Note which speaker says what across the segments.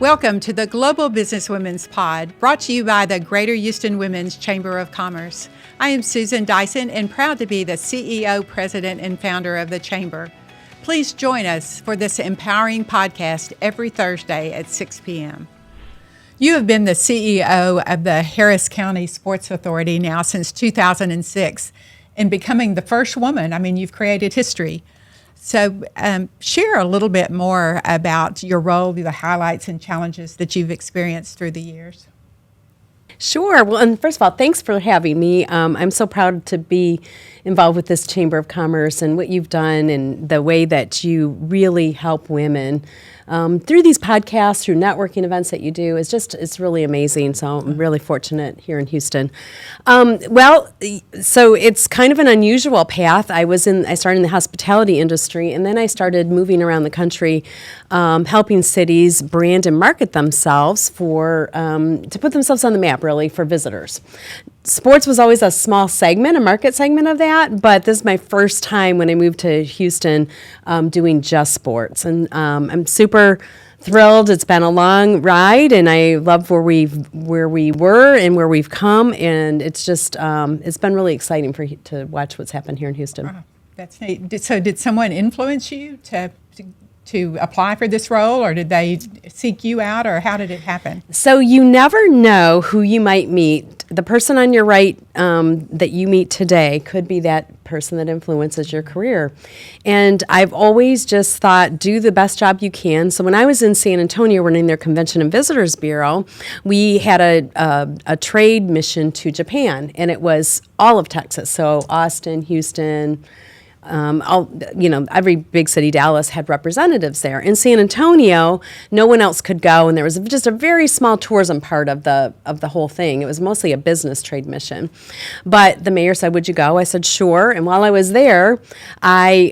Speaker 1: Welcome to the Global Businesswomen's Pod, brought to you by the Greater Houston Women's Chamber of Commerce. I am Susan Dyson and proud to be the CEO, President, and founder of the Chamber. Please join us for this empowering podcast every Thursday at 6 p.m. You have been the CEO of the Harris County Sports Authority now since 2006 and becoming the first woman. I mean, you've created history. So share a little bit more about your role, the highlights and challenges that you've experienced through the years.
Speaker 2: Sure. Well, and first of all, thanks for having me. I'm so proud to be involved with this Chamber of Commerce and what you've done and the way that you really help women through these podcasts, through networking events that you do. It's really amazing. So I'm really fortunate here in Houston. So it's kind of an unusual path. I started in the hospitality industry, and then I started moving around the country, helping cities brand and market themselves to put themselves on the map, really, for visitors. Sports was always a small segment, a market segment of that, but this is my first time when I moved to Houston doing just sports. And I'm super thrilled. It's been a long ride, and I love where we were and where we've come, and it's just it's been really exciting to watch what's happened here in Houston.
Speaker 1: Wow, that's neat. So did someone influence you to apply for this role, or did they seek you out, or how did it happen?
Speaker 2: So you never know who you might meet. The person on your right that you meet today could be that person that influences your career. And I've always just thought, do the best job you can. So when I was in San Antonio running their Convention and Visitors Bureau, we had a trade mission to Japan, and it was all of Texas. So Austin, Houston, every big city, Dallas, had representatives there. In San Antonio, no one else could go, and there was just a very small tourism part of the whole thing. It was mostly a business trade mission. But the mayor said, "Would you go?" I said, "Sure." And while I was there, I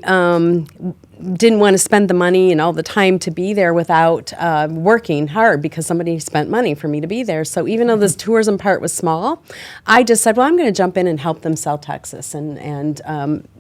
Speaker 2: didn't want to spend the money and all the time to be there without working hard, because somebody spent money for me to be there. So even though this tourism part was small, I just said, well, I'm going to jump in and help them sell Texas and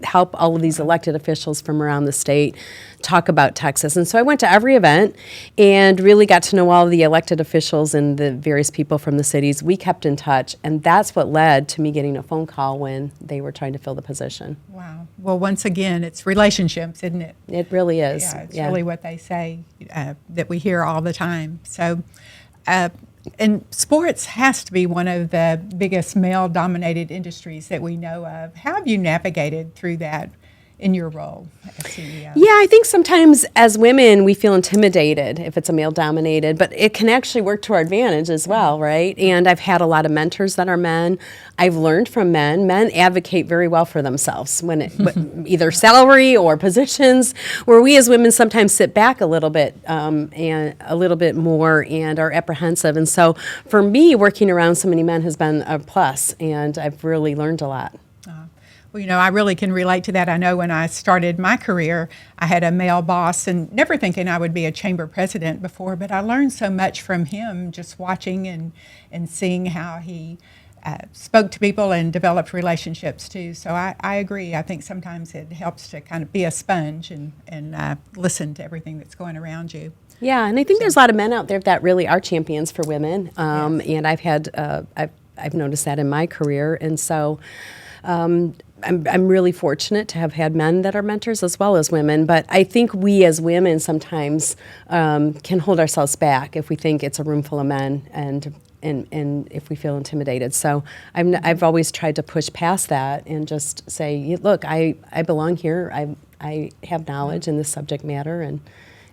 Speaker 2: help all of these elected officials from around the state talk about Texas. And so I went to every event and really got to know all of the elected officials and the various people from the cities. We kept in touch, and that's what led to me getting a phone call when they were trying to fill the position.
Speaker 1: Wow. Well, once again, it's relationships, isn't it?
Speaker 2: It really is.
Speaker 1: Yeah, it's really what they say that we hear all the time. So, and sports has to be one of the biggest male-dominated industries that we know of. How have you navigated through that in your role as CEO?
Speaker 2: Yeah, I think sometimes as women we feel intimidated if it's a male-dominated, but it can actually work to our advantage as well, right? And I've had a lot of mentors that are men. I've learned from men. Men advocate very well for themselves when either salary or positions, where we as women sometimes sit back a little bit and a little bit more and are apprehensive. And so for me, working around so many men has been a plus, and I've really learned a lot.
Speaker 1: Well, I really can relate to that. I know when I started my career, I had a male boss, and never thinking I would be a chamber president before, but I learned so much from him just watching and seeing how he spoke to people and developed relationships too. So I agree. I think sometimes it helps to kind of be a sponge and listen to everything that's going around you.
Speaker 2: Yeah, and I think there's a lot of men out there that really are champions for women,
Speaker 1: Yes.
Speaker 2: and I've noticed that in my career, and so I'm really fortunate to have had men that are mentors as well as women. But I think we as women sometimes can hold ourselves back if we think it's a room full of men and if we feel intimidated. So I've always tried to push past that and just say, look, I belong here. I have knowledge in this subject matter,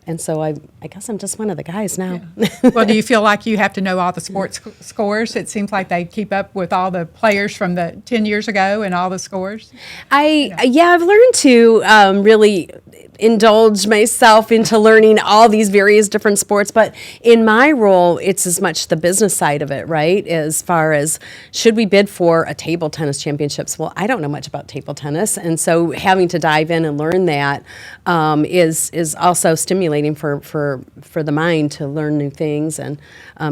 Speaker 2: and so I guess I'm just one of the guys now.
Speaker 1: Yeah. Well, do you feel like you have to know all the sports scores? It seems like they keep up with all the players from the 10 years ago and all the scores.
Speaker 2: I've learned to really indulge myself into learning all these various different sports, but in my role, it's as much the business side of it, right? As far as, should we bid for a table tennis championships? Well, I don't know much about table tennis, and so having to dive in and learn that is also stimulating for the mind to learn new things, and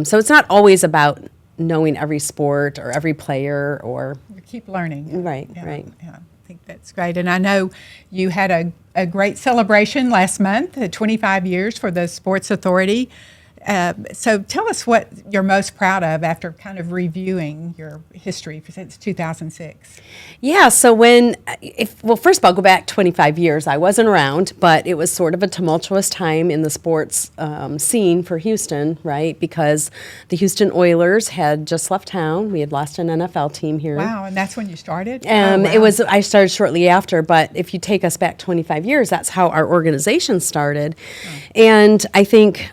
Speaker 2: so it's not always about knowing every sport or every player, or
Speaker 1: You keep learning.
Speaker 2: Right.
Speaker 1: Yeah, I think that's great. And I know you had a great celebration last month, 25 years for the Sports Authority. So tell us what you're most proud of after kind of reviewing your history since 2006.
Speaker 2: Yeah, so first of all, go back 25 years. I wasn't around, but it was sort of a tumultuous time in the sports scene for Houston, right? Because the Houston Oilers had just left town. We had lost an NFL team here.
Speaker 1: Wow, and that's when you started?
Speaker 2: Wow. I started shortly after, but if you take us back 25 years, that's how our organization started. Oh. And I think,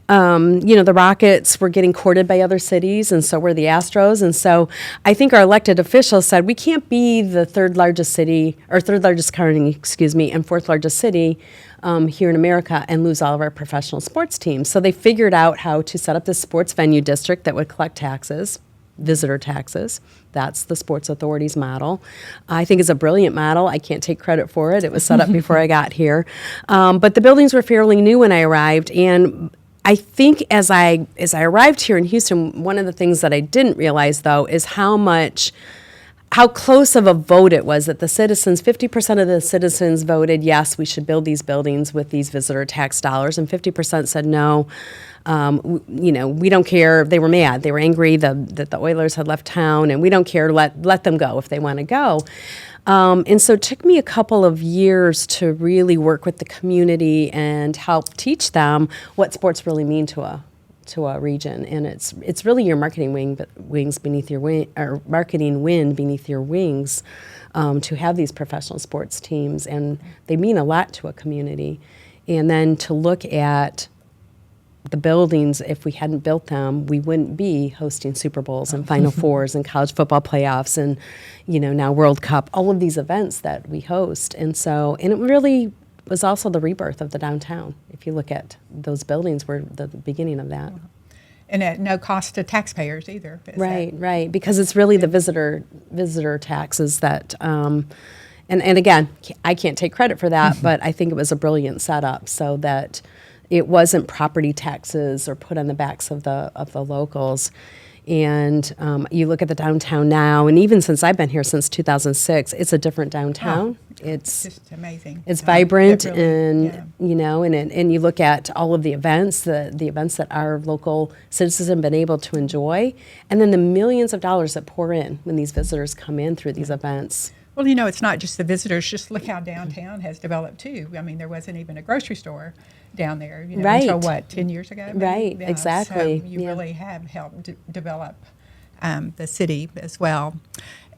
Speaker 2: the Rockets were getting courted by other cities, and so were the Astros. And so I think our elected officials said, we can't be the third largest county, and fourth largest city here in America and lose all of our professional sports teams. So they figured out how to set up this sports venue district that would collect taxes, visitor taxes. That's the Sports Authority's model. I think it's a brilliant model. I can't take credit for it. It was set up before I got here. But the buildings were fairly new when I arrived, and I think as I arrived here in Houston, one of the things that I didn't realize, though, is how close of a vote it was that the citizens, 50% of the citizens voted, yes, we should build these buildings with these visitor tax dollars, and 50% said no. We don't care. They were mad. They were angry that the Oilers had left town, and we don't care. Let them go if they want to go. And so it took me a couple of years to really work with the community and help teach them what sports really mean to a region. And it's really your marketing wings beneath your wing, or marketing wind beneath your wings, to have these professional sports teams, and they mean a lot to a community. And then to look at the buildings, if we hadn't built them, we wouldn't be hosting Super Bowls and Final Fours and college football playoffs and, now World Cup, all of these events that we host. And it really was also the rebirth of the downtown. If you look at those buildings, were the beginning of that.
Speaker 1: And at no cost to taxpayers either.
Speaker 2: Right, because it's really the visitor taxes that, and again, I can't take credit for that, but I think it was a brilliant setup so that it wasn't property taxes or put on the backs of the locals. And you look at the downtown now, and even since I've been here since 2006, it's a different downtown. It's just amazing. It's vibrant, and you look at all of the events, the events that our local citizens have been able to enjoy, and then the millions of dollars that pour in when these visitors come in through these events.
Speaker 1: Well, it's not just the visitors. Just look how downtown has developed, too. I mean, there wasn't even a grocery store down there, until 10 years ago? Maybe?
Speaker 2: Right, yeah, exactly.
Speaker 1: So you really have helped develop the city as well.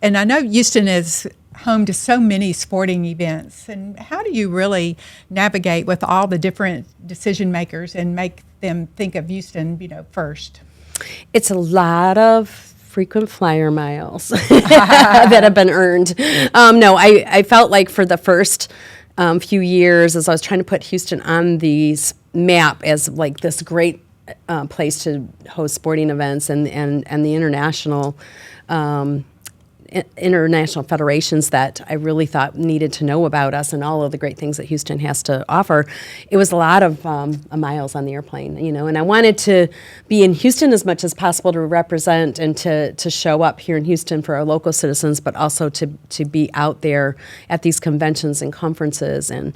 Speaker 1: And I know Houston is home to so many sporting events. And how do you really navigate with all the different decision makers and make them think of Houston, first?
Speaker 2: It's a lot of frequent flyer miles that have been earned. I felt like for the first few years, as I was trying to put Houston on the map as like this great place to host sporting events and the international federations that I really thought needed to know about us and all of the great things that Houston has to offer, it was a lot of miles on the airplane, and I wanted to be in Houston as much as possible to represent and to show up here in Houston for our local citizens, but also to be out there at these conventions and conferences and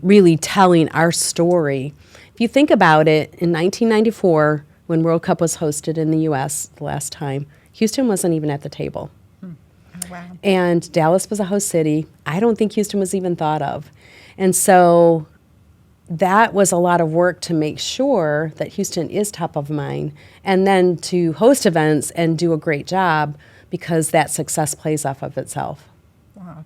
Speaker 2: really telling our story. If you think about it, in 1994, when World Cup was hosted in the U.S. the last time, Houston wasn't even at the table.
Speaker 1: Wow.
Speaker 2: And Dallas was a host city. I don't think Houston was even thought of. And so that was a lot of work to make sure that Houston is top of mind, and then to host events and do a great job because that success plays off of itself.
Speaker 1: Wow.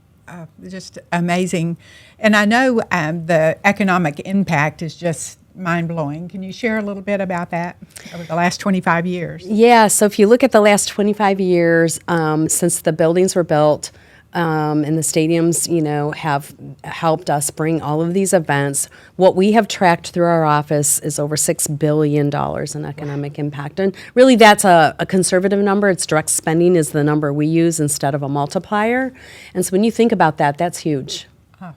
Speaker 1: Just amazing. And I know the economic impact is just mind-blowing. Can you share a little bit about that over the last 25 years?
Speaker 2: Yeah, so if you look at the last 25 years, since the buildings were built and the stadiums, have helped us bring all of these events, what we have tracked through our office is over $6 billion in economic impact. And really that's a conservative number. It's direct spending is the number we use instead of a multiplier. And so when you think about that, that's huge.
Speaker 1: Oh,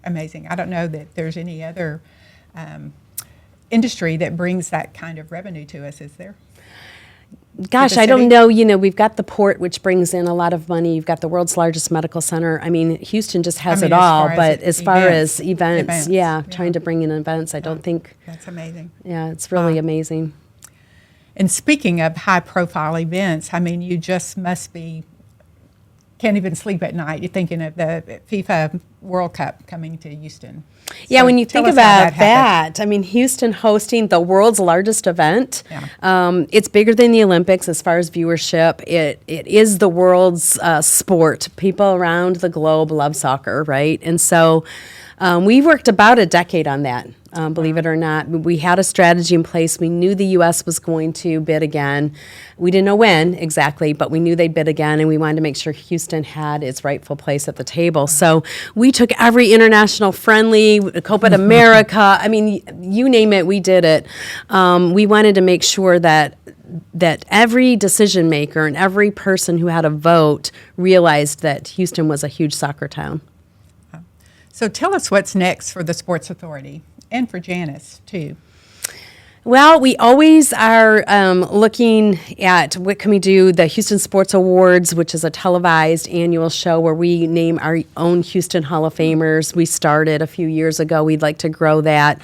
Speaker 1: amazing. I don't know that there's any other industry that brings that kind of revenue to us, is there?
Speaker 2: Gosh, I don't know. We've got the port, which brings in a lot of money. You've got the world's largest medical center. I mean, Houston just has it all. But as far as events, trying to bring in events, I don't think.
Speaker 1: That's amazing.
Speaker 2: Yeah, it's really amazing.
Speaker 1: And speaking of high-profile events, I mean, you just must be can't even sleep at night. You're thinking of the FIFA World Cup coming to Houston.
Speaker 2: Yeah,
Speaker 1: So
Speaker 2: when you
Speaker 1: tell
Speaker 2: think
Speaker 1: us how
Speaker 2: about that, I mean, Houston hosting the world's largest event.
Speaker 1: Yeah.
Speaker 2: It's bigger than the Olympics as far as viewership. It is the world's sport. People around the globe love soccer, right? And so we worked about a decade on that. Believe it or not, we had a strategy in place. We knew the U.S. was going to bid again. We didn't know when exactly, but we knew they'd bid again, and we wanted to make sure Houston had its rightful place at the table. So we took every international friendly, Copa America. I mean, you name it, we did it. We wanted to make sure that every decision maker and every person who had a vote realized that Houston was a huge soccer town.
Speaker 1: So tell us what's next for the Sports Authority and for Janis, too.
Speaker 2: Well, we always are looking at what can we do. The Houston Sports Awards, which is a televised annual show where we name our own Houston Hall of Famers. We started a few years ago. We'd like to grow that.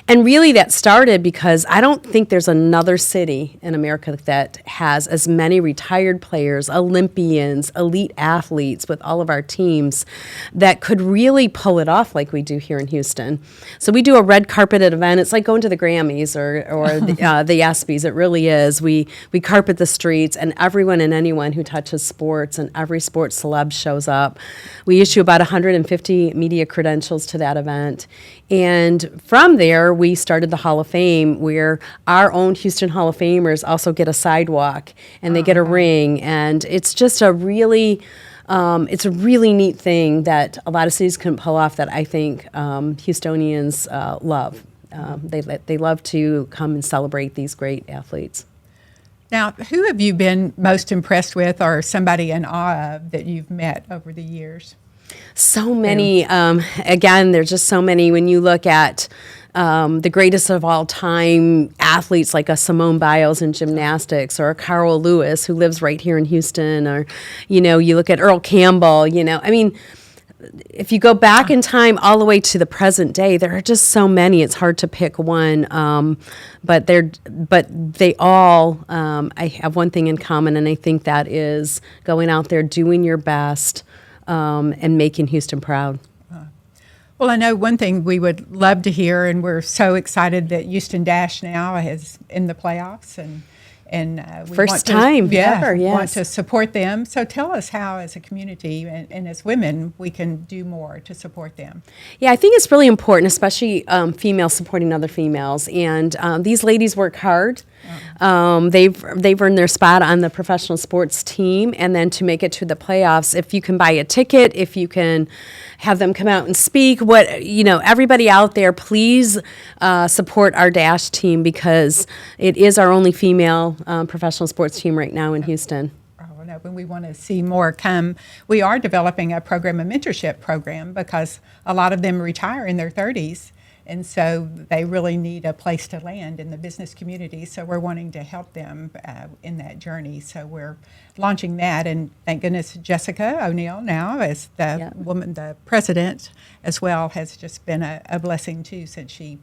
Speaker 2: And really that started because I don't think there's another city in America that has as many retired players, Olympians, elite athletes with all of our teams that could really pull it off like we do here in Houston. So we do a red carpeted event. It's like going to the Grammys or the ESPYs. It really is. We carpet the streets, and everyone and anyone who touches sports and every sports celeb shows up. We issue about 150 media credentials to that event. And from there, we started the Hall of Fame, where our own Houston Hall of Famers also get a sidewalk, and they get a ring. And it's just it's a really neat thing that a lot of cities couldn't pull off that I think Houstonians love. They love to come and celebrate these great athletes.
Speaker 1: Now, who have you been most impressed with or somebody in awe of that you've met over the years?
Speaker 2: So many. Again, there's just so many. When you look at the greatest of all time athletes like a Simone Biles in gymnastics, or a Carl Lewis who lives right here in Houston, or, you look at Earl Campbell, I mean, if you go back in time all the way to the present day, there are just so many. It's hard to pick one, but they all I have one thing in common, and I think that is going out there, doing your best, and making Houston proud.
Speaker 1: Well, I know one thing we would love to hear, and we're so excited that Houston Dash now is in the playoffs, and we
Speaker 2: First time
Speaker 1: ever,
Speaker 2: yes.
Speaker 1: want to support them. So tell us how, as a community and as women, we can do more to support them.
Speaker 2: Yeah, I think it's really important, especially females supporting other females. And these ladies work hard. They've earned their spot on the professional sports team, and then to make it to the playoffs, if you can buy a ticket, if you can have them come out and speak, everybody out there, please support our Dash team, because it is our only female professional sports team right now in Houston.
Speaker 1: When we want to see more come. We are developing a mentorship program, because a lot of them retire in their 30s. And so they really need a place to land in the business community. So we're wanting to help them in that journey. So we're launching that. And thank goodness Jessica O'Neill now, as the president as well, has just been a blessing too, since she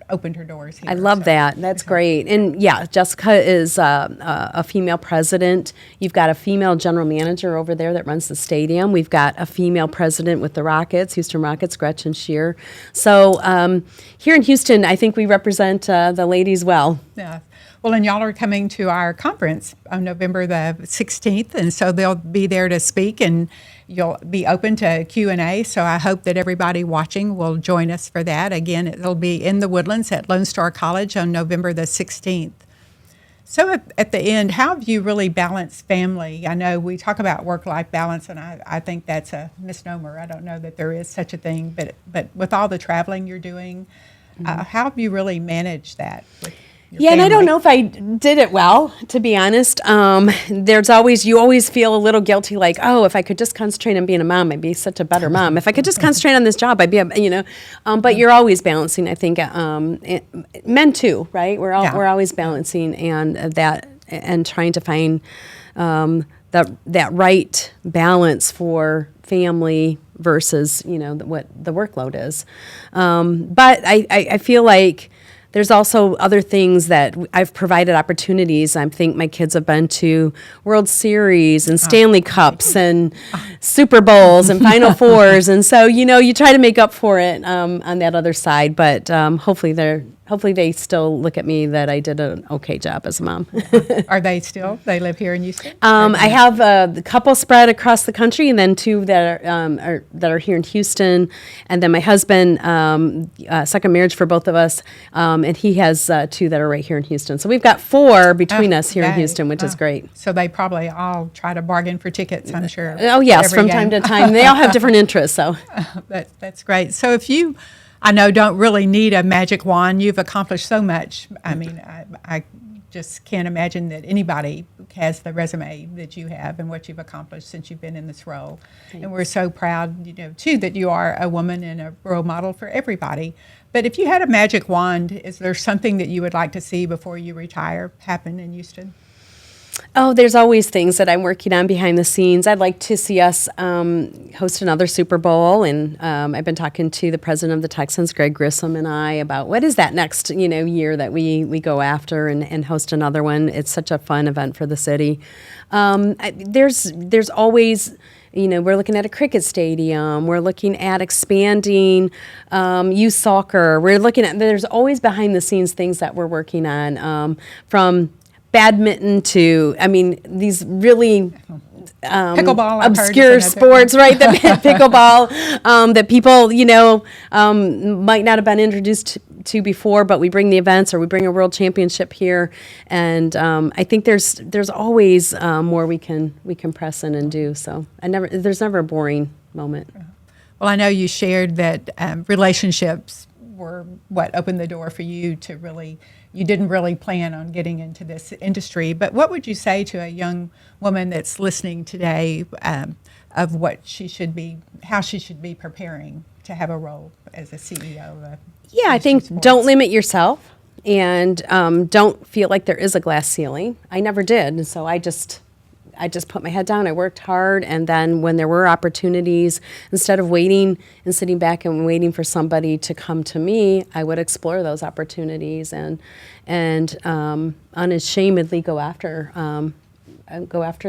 Speaker 1: opened her doors here.
Speaker 2: I love that. That's great. And Jessica is a female president. You've got a female general manager over there that runs the stadium. We've got a female president with the Rockets, Houston Rockets, Gretchen Shear. So here in Houston, I think we represent the ladies well.
Speaker 1: Yeah. Well, and y'all are coming to our conference on November the 16th, and so they'll be there to speak, and you'll be open to Q&A, so I hope that everybody watching will join us for that. Again, it'll be in the Woodlands at Lone Star College on November the 16th. So at the end, how have you really balanced family? I know we talk about work-life balance, and I think that's a misnomer. I don't know that there is such a thing, but with all the traveling you're doing, how have you really managed that with your
Speaker 2: and I
Speaker 1: family?
Speaker 2: don't know if I did it well, to be honest. You always feel a little guilty, like, oh, if I could just concentrate on being a mom, I'd be such a better mom. If I could just concentrate on this job, I'd be, but you're always balancing, I think, men too, right? We're always balancing and trying to find that right balance for family versus, what the workload is. But I feel like there's also other things that I've provided opportunities. I think my kids have been to World Series and Stanley Cups and Super Bowls and Final Fours, and so you try to make up for it on that other side. But hopefully they still look at me that I did an okay job as a mom.
Speaker 1: Are they still? They live here in Houston?
Speaker 2: I have a couple spread across the country, and then two that are here in Houston. And then my husband, second marriage for both of us, and he has two that are right here in Houston. So we've got four between us here in Houston, which is great.
Speaker 1: So they probably all try to bargain for tickets, I'm sure.
Speaker 2: Oh, yes, from time to time. They all have different interests. So
Speaker 1: that's great. So if you, I know, don't really need a magic wand, you've accomplished so much. I mean, I just can't imagine that anybody has the resume that you have and what you've accomplished since you've been in this role.
Speaker 2: Thanks.
Speaker 1: And we're so proud, too, that you are a woman and a role model for everybody. But if you had a magic wand, is there something that you would like to see before you retire happen in Houston?
Speaker 2: Oh, there's always things that I'm working on behind the scenes. I'd like to see us host another Super Bowl, and I've been talking to the president of the Texans, Greg Grissom, and I about what is that next year that we go after and host another one. It's such a fun event for the city. There's always. We're looking at a cricket stadium. We're looking at expanding youth soccer. There's always behind the scenes things that we're working on, from badminton to, these really
Speaker 1: pickleball,
Speaker 2: obscure sports, right? The pickleball that people, might not have been introduced to before, but we bring the events or we bring a world championship here, and I think there's always more we can press in and do. So there's never a boring moment.
Speaker 1: Well, I know you shared that relationships were what opened the door for you to really. You didn't really plan on getting into this industry, but what would you say to a young woman that's listening today of what she should be, how she should be preparing to have a role as a CEO?
Speaker 2: I think sports. Don't limit yourself, and don't feel like there is a glass ceiling. I never did, and so I just put my head down. I worked hard, and then when there were opportunities, instead of waiting and sitting back and waiting for somebody to come to me, I would explore those opportunities and unashamedly go after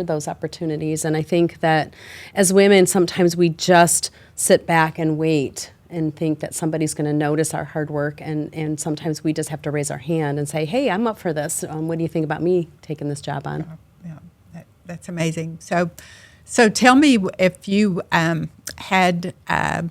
Speaker 2: those opportunities. And I think that as women, sometimes we just sit back and wait and think that somebody's going to notice our hard work, and sometimes we just have to raise our hand and say, hey, I'm up for this. What do you think about me taking this job on?
Speaker 1: That's amazing. So tell me, if you had the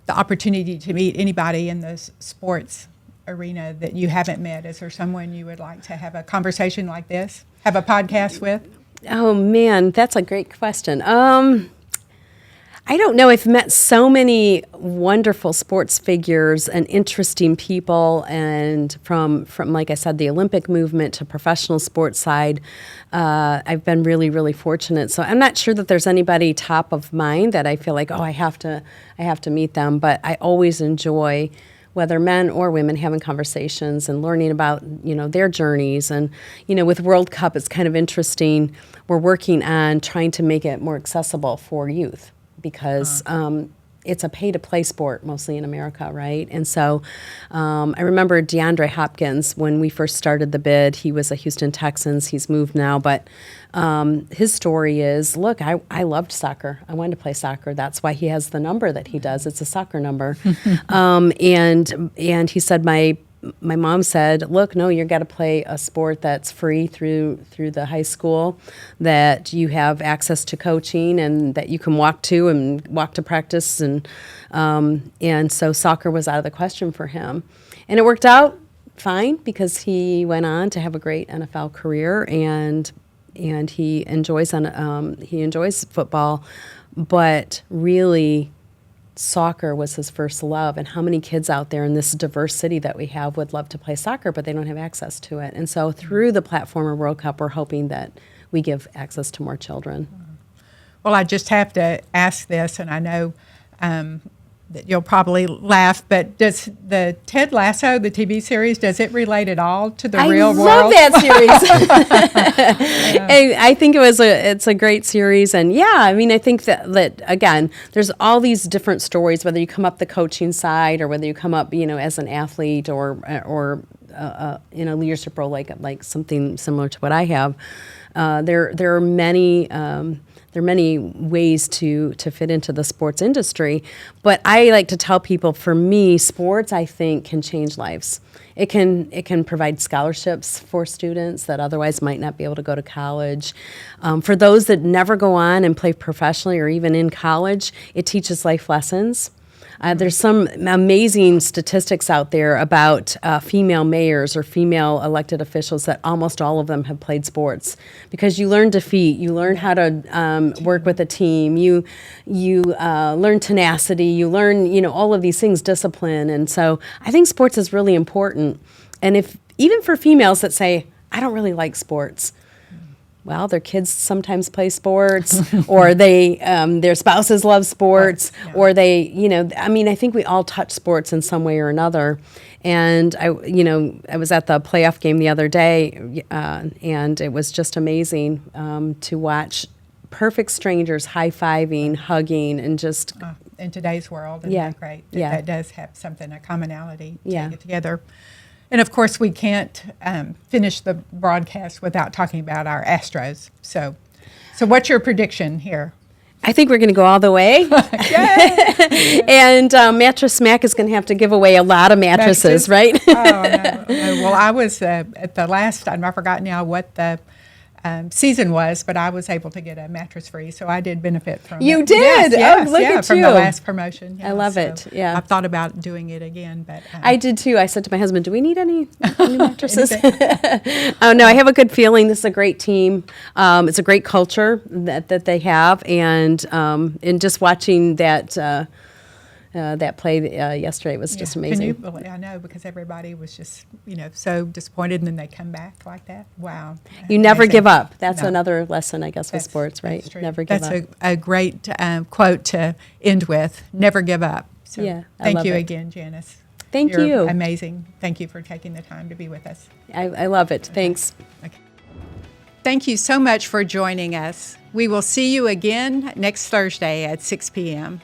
Speaker 1: opportunity to meet anybody in the sports arena that you haven't met, is there someone you would like to have a conversation like this, have a podcast with?
Speaker 2: Oh, man, that's a great question. I don't know. I've met so many wonderful sports figures and interesting people, and from like I said, the Olympic movement to professional sports side, I've been really, really fortunate. So I'm not sure that there's anybody top of mind that I feel like, I have to meet them. But I always enjoy, whether men or women, having conversations and learning about their journeys. And with World Cup, it's kind of interesting. We're working on trying to make it more accessible for youth, because it's a pay-to-play sport mostly in America, right? And so I remember DeAndre Hopkins, when we first started the bid, he was a Houston Texans. He's moved now, but his story is, look, I loved soccer. I wanted to play soccer. That's why he has the number that he does. It's a soccer number. And he said, my mom said, look, no, you've got to play a sport that's free through the high school, that you have access to coaching and that you can walk to practice. And so soccer was out of the question for him. And it worked out fine, because he went on to have a great NFL career, and he enjoys football, but really soccer was his first love. And how many kids out there in this diverse city that we have would love to play soccer, but they don't have access to it. And so through the platform of World Cup, we're hoping that we give access to more children.
Speaker 1: Well, I just have to ask this, and I know that you'll probably laugh, but does the Ted Lasso, the TV series, does it relate at all to the real world?
Speaker 2: I love that series. And I think it's a great series. And I think that again, there's all these different stories, whether you come up the coaching side or whether you come up, as an athlete or in a leadership role like something similar to what I have, there are many. There are many ways to fit into the sports industry, but I like to tell people, for me, sports, I think, can change lives. It can provide scholarships for students that otherwise might not be able to go to college. For those that never go on and play professionally or even in college, it teaches life lessons. There's some amazing statistics out there about female mayors or female elected officials that almost all of them have played sports, because you learn defeat, you learn how to work with a team, you learn tenacity, you learn all of these things, discipline, and so I think sports is really important. And if even for females that say, I don't really like sports, well, their kids sometimes play sports, or their spouses love sports, or I think we all touch sports in some way or another. And I was at the playoff game the other day, and it was just amazing to watch perfect strangers high-fiving, hugging, and just
Speaker 1: in today's world, isn't that great? That does have something, a commonality to get together. And of course, we can't finish the broadcast without talking about our Astros. So what's your prediction here?
Speaker 2: I think we're going to go all the way. And Mattress Mac is going to have to give away a lot of mattresses, right?
Speaker 1: Oh, no. Well, I was at the last, I've forgotten now what the season was, but I was able to get a mattress free, so I did benefit from it.
Speaker 2: You did?
Speaker 1: Yes,
Speaker 2: look at
Speaker 1: from
Speaker 2: you.
Speaker 1: the last promotion.
Speaker 2: I love it. Yeah,
Speaker 1: I've thought about doing it again, but
Speaker 2: I did too. I said to my husband, "Do we need any new mattresses?" Oh no, I have a good feeling. This is a great team. It's a great culture that they have, and just watching that. That play yesterday was just amazing.
Speaker 1: Can you believe? I know, because everybody was just so disappointed, and then they come back like that. Wow!
Speaker 2: You never give up. That's another lesson, I guess, with sports, right?
Speaker 1: Never give up. That's a great quote to end with. Never give up. So thank you again, Janis.
Speaker 2: Thank you.
Speaker 1: You're amazing. Thank you for taking the time to be with us.
Speaker 2: I love it. Thanks.
Speaker 1: Okay. Thank you so much for joining us. We will see you again next Thursday at 6 p.m.